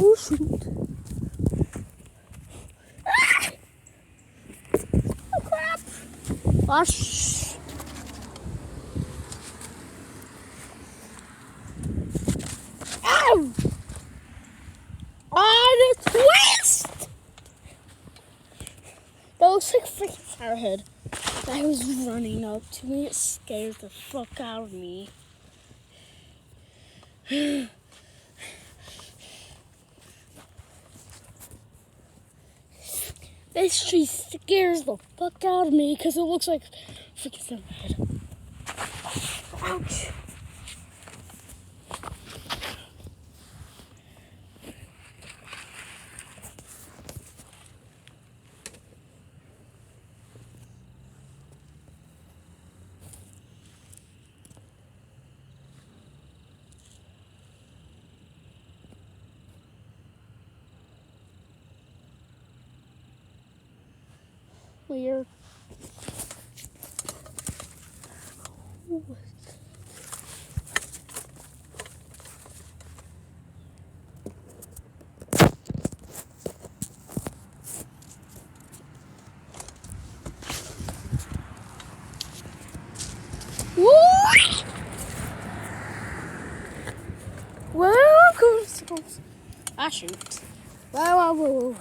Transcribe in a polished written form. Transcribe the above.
Oh shoot. Ah! Oh crap. Oh shh. Ow! Oh, the twist! That looks like freaking Firehead. That was running up to me. It scared the fuck out of me. This tree scares the fuck out of me because it looks like freaking Firehead. Ouch. Weird. Welcome. Ah, shoot. Whoa.